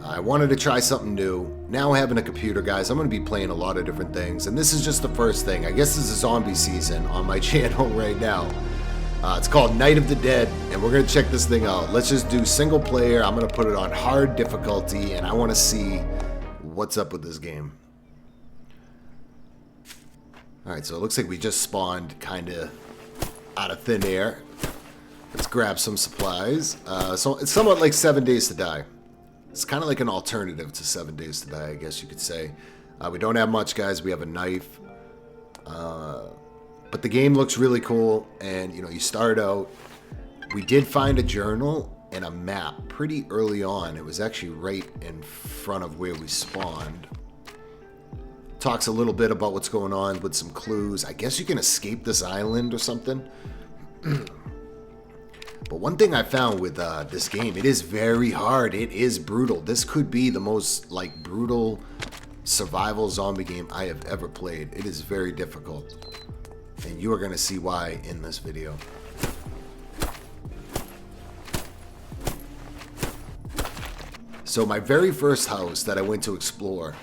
I wanted to try something new. Now having a computer, guys, I'm going to be playing a lot of different things. And this is just the first thing. I guess this is zombie season on my channel right now. It's called Night of the Dead, and we're going to check this thing out. Let's just do single player. I'm going to put it on hard difficulty, and I want to see what's up with this game. Alright, so it looks like we just spawned kind of out of thin air. Let's grab some supplies. So it's somewhat like 7 Days to Die. It's kind of like an alternative to 7 Days to Die, I guess you could say. We don't have much, guys. We have a knife. But the game looks really cool. And, you know, you start out. We did find a journal and a map pretty early on. It was actually right in front of where we spawned. Talks a little bit about what's going on with some clues. I guess you can escape this island or something. But one thing I found with this game, it is very hard. It is brutal. This could be the most like brutal survival zombie game I have ever played. It is very difficult. And you are going to see why in this video. So my very first house that I went to explore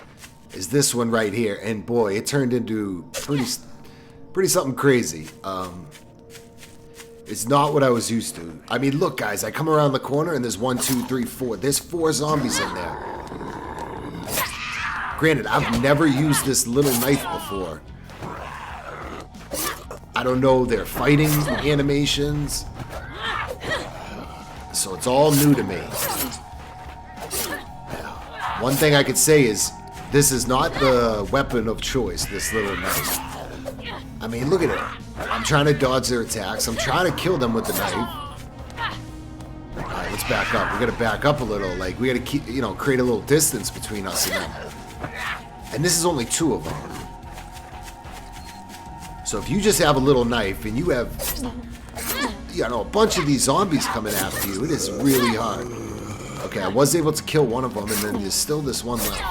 is this one right here, and boy, it turned into pretty something crazy. It's not what I was used to. I mean, look, guys, I come around the corner and there's 1, 2, 3, 4. There's 4 zombies in there. Granted, I've never used this little knife before. I don't know their fighting animations, so it's all new to me. One thing I could say is, this is not the weapon of choice, this little knife. I mean, look at it. I'm trying to dodge their attacks. I'm trying to kill them with the knife. Alright, let's back up. We gotta back up a little. Like, we gotta keep, you know, create a little distance between us and them. And this is only 2 of them. So if you just have a little knife and you have, you know, a bunch of these zombies coming after you, it is really hard. Okay, I was able to kill one of them, and then there's still this one left.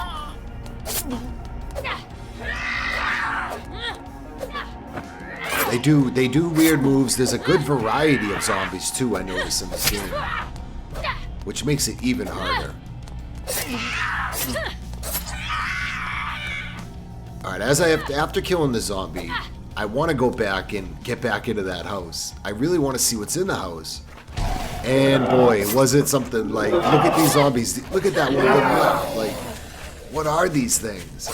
They do weird moves. There's a good variety of zombies too, I notice, in this game, which makes it even harder. Alright, after killing the zombie, I want to go back and get back into that house. I really want to see what's in the house. And boy, was it something. Like, look at these zombies. Look at that one left. Like, what are these things?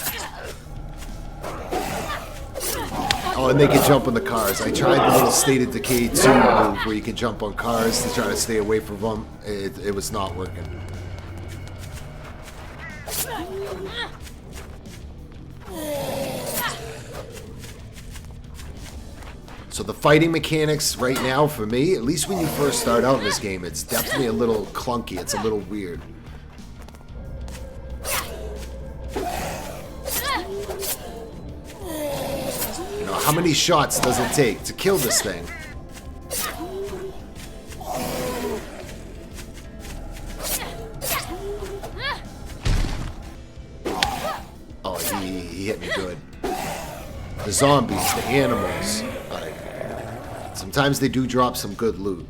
Oh, and they can jump on the cars. I tried the little State of Decay 2 move where you can jump on cars to try to stay away from them. It was not working. So the fighting mechanics right now for me, at least when you first start out in this game, it's definitely a little clunky. It's a little weird. You know, how many shots does it take to kill this thing? Oh, he hit me good. The zombies, the animals. Sometimes they do drop some good loot,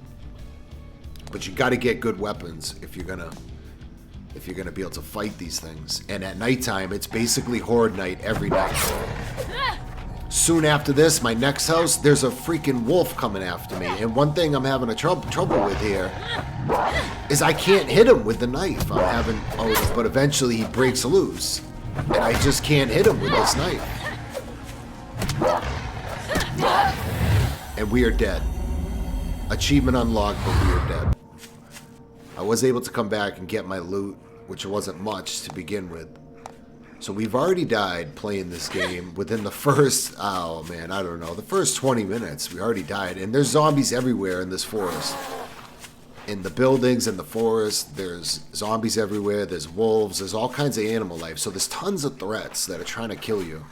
but you got to get good weapons if you're gonna be able to fight these things. And at nighttime, it's basically horde night every night. Soon after this, my next house, there's a freaking wolf coming after me. And one thing I'm having a trouble with here is I can't hit him with the knife. But eventually he breaks loose, and I just can't hit him with this knife. And we are dead. Achievement unlocked, but we are dead. I was able to come back and get my loot, which wasn't much to begin with. So we've already died playing this game within the first, oh man, I don't know, the first 20 minutes. We already died. And there's zombies everywhere in this forest. In the buildings, in the forest, there's zombies everywhere. There's wolves. There's all kinds of animal life. So there's tons of threats that are trying to kill you.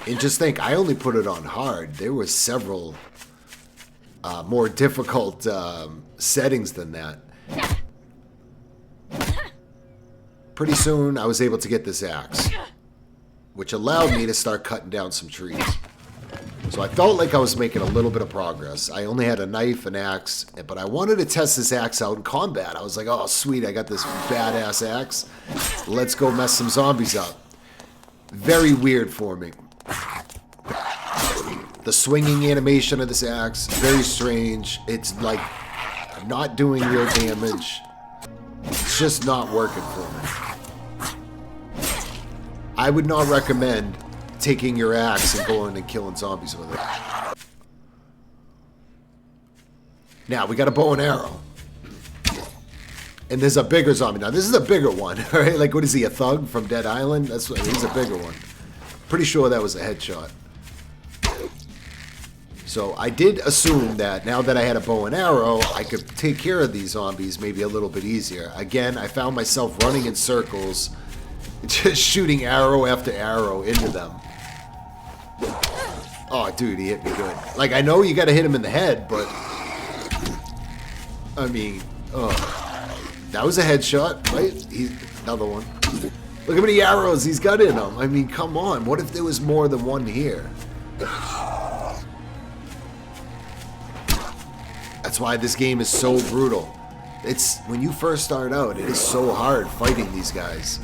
And just think, I only put it on hard. There were several more difficult settings than that. Pretty soon, I was able to get this axe, which allowed me to start cutting down some trees. So I felt like I was making a little bit of progress. I only had a knife, an axe, but I wanted to test this axe out in combat. I was like, oh, sweet, I got this badass axe. Let's go mess some zombies up. Very weird for me. The swinging animation of this axe, very strange. It's like not doing real damage. It's just not working for me. I would not recommend taking your axe and going and killing zombies with it. Now, we got a bow and arrow. And there's a bigger zombie. Now, this is a bigger one, right? Like, what is he, a thug from Dead Island? He's a bigger one. Pretty sure that was a headshot. So, I did assume that now that I had a bow and arrow, I could take care of these zombies maybe a little bit easier. Again, I found myself running in circles, just shooting arrow after arrow into them. Oh, dude, he hit me good. Like, I know you gotta hit him in the head, but... I mean, that was a headshot, right? Another one. Look how many arrows he's got in him. I mean, come on. What if there was more than one here? That's why this game is so brutal. It's, when you first start out, it is so hard fighting these guys.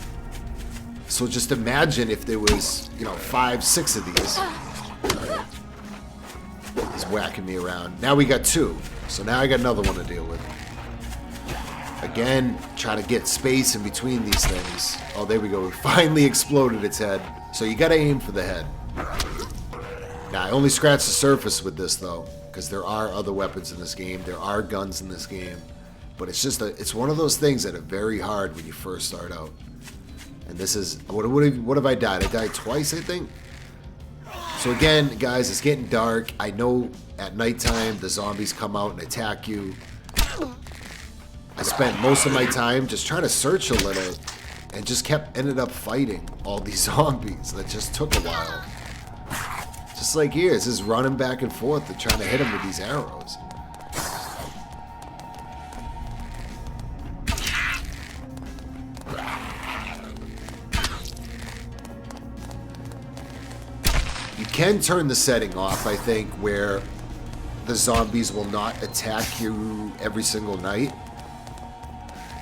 So just imagine if there was, 5, 6 of these. He's whacking me around. Now we got 2. So now I got another one to deal with. Again, trying to get space in between these things. Oh, there we go. We finally exploded its head. So you gotta aim for the head. Now, I only scratched the surface with this, though, because there are other weapons in this game. There are guns in this game. But it's just it's one of those things that are very hard when you first start out. And this is... What have I died? I died twice, I think? So again, guys, it's getting dark. I know at nighttime the zombies come out and attack you. I spent most of my time just trying to search a little and just ended up fighting all these zombies. That just took a while. Just like here, it's just running back and forth and trying to hit them with these arrows. You can turn the setting off, I think, where the zombies will not attack you every single night.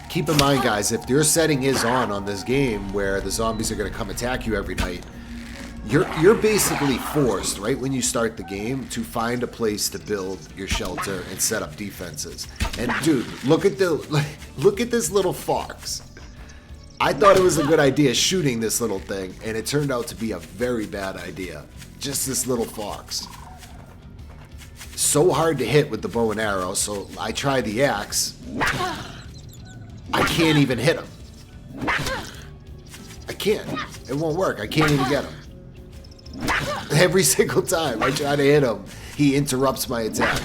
Keep in mind, guys, if your setting is on this game where the zombies are going to come attack you every night, you're basically forced, right when you start the game, to find a place to build your shelter and set up defenses. And dude, look at this little fox. I thought it was a good idea shooting this little thing, and it turned out to be a very bad idea. Just this little fox. So hard to hit with the bow and arrow, so I try the axe. I can't even hit him. I can't. It won't work. I can't even get him. Every single time I try to hit him, he interrupts my attack.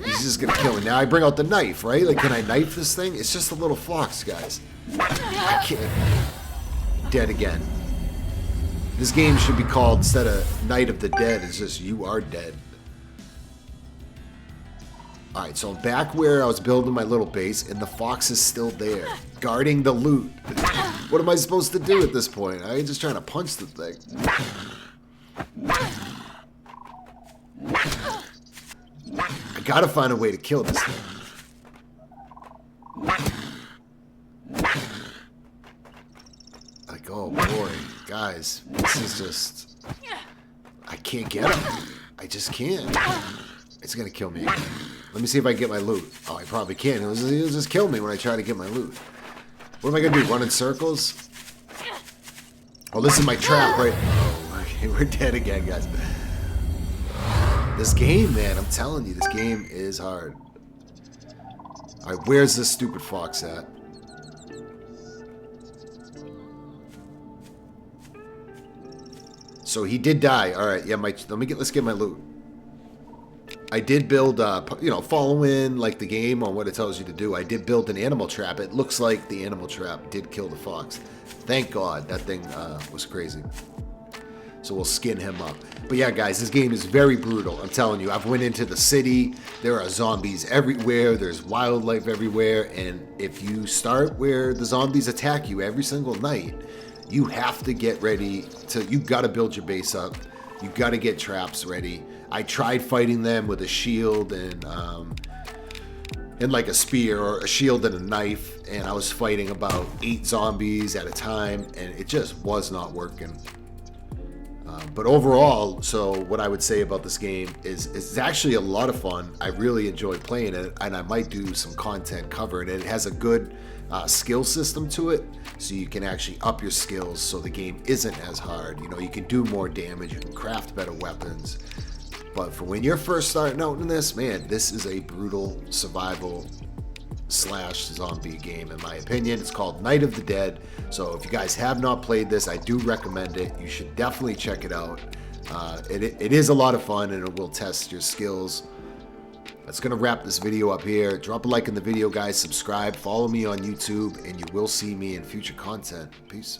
He's just gonna kill me. Now I bring out the knife, right? Like, can I knife this thing? It's just a little fox, guys. I can't. Dead again. This game should be called, instead of Night of the Dead, it's just You Are Dead. Alright, so I'm back where I was building my little base, and the fox is still there, guarding the loot. What am I supposed to do at this point? I'm just trying to punch the thing. I gotta find a way to kill this thing. Like, oh boy, guys, this is just... I can't get him. I just can't. It's gonna kill me again. Let me see if I can get my loot. Oh, I probably can't. He'll just kill me when I try to get my loot. What am I gonna do? Run in circles? Oh, this is my trap, right? Oh, okay, we're dead again, guys. This game, man, I'm telling you, this game is hard. Alright, where's this stupid fox at? So he did die. Alright, yeah, let's get my loot. I did build, following like the game on what it tells you to do. I did build an animal trap. It looks like the animal trap did kill the fox. Thank God, that thing was crazy. So we'll skin him up. But yeah, guys, this game is very brutal. I'm telling you, I've went into the city. There are zombies everywhere. There's wildlife everywhere. And if you start where the zombies attack you every single night, you have to get ready to, you got to build your base up. You got to get traps ready. I tried fighting them with a shield and like a spear, or a shield and a knife, and I was fighting about 8 zombies at a time, and it just was not working. But overall, so what I would say about this game is it's actually a lot of fun. I really enjoyed playing it, and I might do some content covering it. It has a good skill system to it, so you can actually up your skills so the game isn't as hard. You know, you can do more damage, you can craft better weapons. But for when you're first starting out in this, man, this is a brutal survival / zombie game, in my opinion. It's called Night of the Dead. So if you guys have not played this, I do recommend it. You should definitely check it out. It is a lot of fun, and it will test your skills. That's going to wrap this video up here. Drop a like in the video, guys. Subscribe. Follow me on YouTube, and you will see me in future content. Peace.